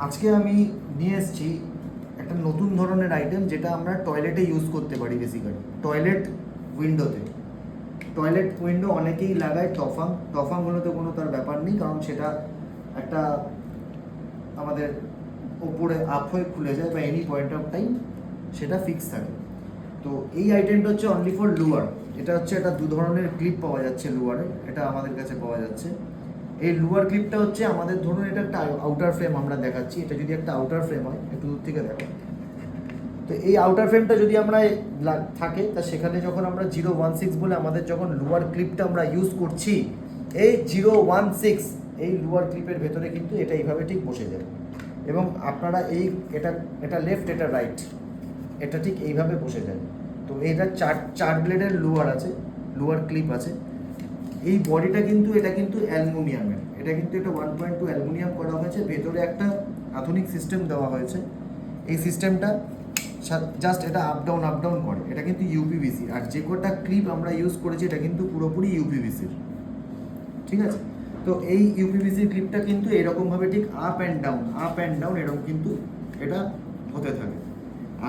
আজকে আমি নিয়ে এসেছি একটা নতুন ধরনের আইটেম, যেটা আমরা টয়লেটে ইউজ করতে পারি। বেসিক্যালি টয়লেট উইন্ডো অনেকেই লাগায় টফাংগুলোতে কোনো তার ব্যাপার নেই, কারণ সেটা একটা আমাদের ওপরে আপ হয়ে খুলে যায় বা এনি পয়েন্ট অফ টাইম সেটা ফিক্স থাকে। তো এই আইটেমটা হচ্ছে অনলি ফর লুয়ার। এটা দু ধরনের ক্লিপ পাওয়া যাচ্ছে লুয়ারে, এটা আমাদের কাছে পাওয়া যাচ্ছে। এই লুয়ার ক্লিপটা হচ্ছে আমাদের, ধরুন এটা একটা আউটার ফ্রেম আমরা দেখাচ্ছি, এটা যদি একটা আউটার ফ্রেম হয়, একটু দূর থেকে দেখো, তো এই আউটার ফ্রেমটা যদি আমরা থাকে, তা সেখানে যখন আমরা 016 বলে আমাদের যখন লুয়ার ক্লিপটা আমরা ইউজ করছি, এই 016 এই লুয়ার ক্লিপের ভেতরে কিন্তু এটা এইভাবে ঠিক বসে যাবে। এবং আপনারা এটা লেফট, এটা রাইট, এটা ঠিক এইভাবে বসে যায়। তো এটা চার ব্লেডের লুয়ার ক্লিপ আছে। এই বডিটা কিন্তু এটা কিন্তু অ্যালুমিনিয়ামের, এটা 1.2 অ্যালুমিনিয়াম করা হয়েছে। ভেতরে একটা আধুনিক সিস্টেম দেওয়া হয়েছে। এই সিস্টেমটা জাস্ট এটা আপ ডাউন করে। এটা কিন্তু ইউপিভিসি, আর যে কটা ক্লিপ আমরা ইউজ করেছি এটা কিন্তু পুরোপুরি ইউপিভিসির। ঠিক আছে, তো এই ইউপিভিসির ক্লিপটা কিন্তু এরকমভাবে ঠিক আপ অ্যান্ড ডাউন এরকম কিন্তু এটা হতে থাকে।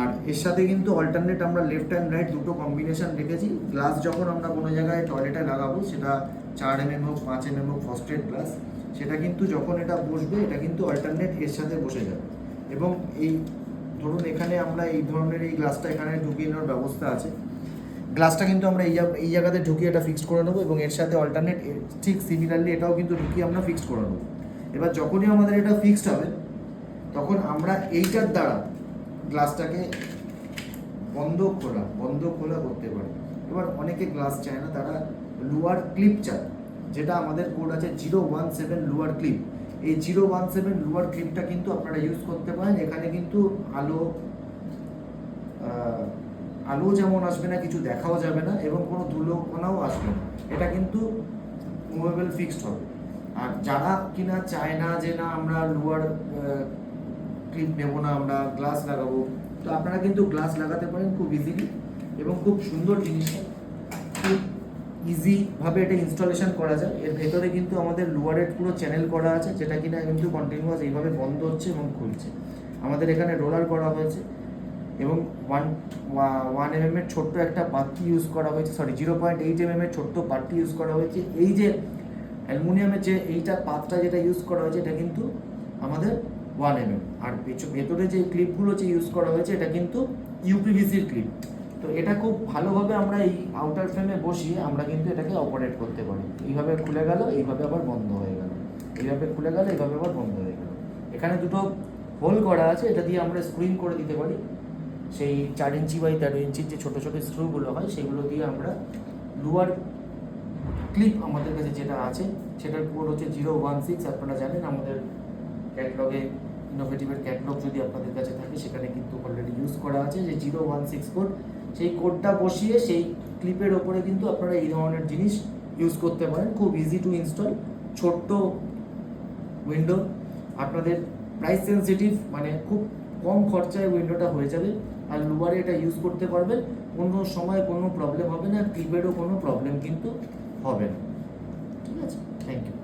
আর এর সাথে কিন্তু অল্টারনেট আমরা লেফট অ্যান্ড রাইট দুটো কম্বিনেশন রেখেছি। গ্লাস যখন আমরা কোনো জায়গায় টয়লেটে লাগাবো, সেটা 4mm হোক 5mm হোক ফস্টেড গ্লাস, সেটা কিন্তু যখন এটা বসবে এটা কিন্তু অল্টারনেট এর সাথে বসে যাবে। এবং এই ধরুন এখানে আমরা এই ধরনের এই গ্লাসটা এখানে ঢুকিয়ে নেওয়ার ব্যবস্থা আছে। গ্লাসটা কিন্তু আমরা এই জায়গাতে ঢুকিয়ে এটা ফিক্সড করে নেবো, এবং এর সাথে অল্টারনেট ঠিক সিমিলারলি এটাও কিন্তু ঢুকিয়ে আমরা ফিক্সড করে নেবো। এবার যখনই আমাদের এটা ফিক্সড হবে, তখন আমরা এইটার দ্বারা গ্লাসটাকে বন্ধ খোলা করতে পারি। এবার অনেকে গ্লাস চায় না, তারা লুয়ার ক্লিপ চায়, যেটা আমাদের কোড আছে 017 লুয়ার ক্লিপ। এই 017 লুয়ার ক্লিপটা কিন্তু আপনারা ইউজ করতে পারেন। এখানে কিন্তু আলো যেমন আসবে না, কিছু দেখাও যাবে না, এবং কোনো ধুলোকণাও আসবে না। এটা কিন্তু মুভেবল ফিক্সড হবে। আর যারা কিনা চায় না যে না আমরা লুয়ার ক্লিপ নেবো না, আমরা গ্লাস লাগাবো, তো আপনারা কিন্তু গ্লাস লাগাতে পারেন খুব ইজিলি, এবং খুব সুন্দর জিনিসটা, খুব ইজিভাবে এটা ইনস্টলেশন করা যায়। এর ভেতরে কিন্তু আমাদের লুয়ারের পুরো চ্যানেল করা আছে, যেটা কিনা কিন্তু কন্টিনিউয়াস এইভাবে বন্ধ হচ্ছে এবং খুলছে। আমাদের এখানে রোলার করা হয়েছে, এবং 1mm এর ছোট্ট একটা পাত্তি ইউজ করা হয়েছে, 0.8mm এর ছোট্ট পাত্তি ইউজ করা হয়েছে। এই যে অ্যালুমিনিয়ামের যে এইটা পাতটা যেটা ইউজ করা হয়েছে, এটা কিন্তু আমাদের 1mm। আর ভেতরে যে ক্লিপগুলো যে ইউজ করা হয়েছে, এটা কিন্তু ইউপিভিসির ক্লিপ। তো এটা খুব ভালোভাবে আমরা এই আউটার ফ্রেমে বসিয়ে আমরা কিন্তু এটাকে অপারেট করতে পারি। এইভাবে খুলে গেল, এইভাবে আবার বন্ধ হয়ে গেল, এইভাবে খুলে গেল, এইভাবে আবার বন্ধ হয়ে গেল। এখানে দুটো হোল করা আছে, এটা দিয়ে আমরা স্ক্রুইং করে দিতে পারি। সেই 4 ইঞ্চি বাই 13 ইঞ্চির যে ছোটো ছোটো স্ক্রুগুলো হয়, সেগুলো দিয়ে আমরা লুয়ার ক্লিপ আমাদের কাছে যেটা আছে, সেটার কোড হচ্ছে 016। আপনারা জানেন আমাদের ক্যাটলগে, ইনোভেটিভের ক্যাটলগ যদি আপনাদের কাছে থাকে, সেখানে কিন্তু অলরেডি ইউজ করা আছে যে 016 কোড। সেই কোডটা বসিয়ে সেই ক্লিপের ওপরে কিন্তু আপনারা এই ধরনের জিনিস ইউজ করতে পারেন। খুব ইজি টু ইনস্টল, ছোট্ট উইন্ডো, আপনাদের প্রাইস সেন্সিটিভ, মানে খুব কম খরচায় উইন্ডোটা হয়ে যাবে। আর লুয়ারে এটা ইউজ করতে পারবেন, কোনো সময় কোনো প্রবলেম হবে না, ক্লিপেরও কোনো প্রবলেম কিন্তু হবে না। ঠিক আছে, থ্যাংক ইউ।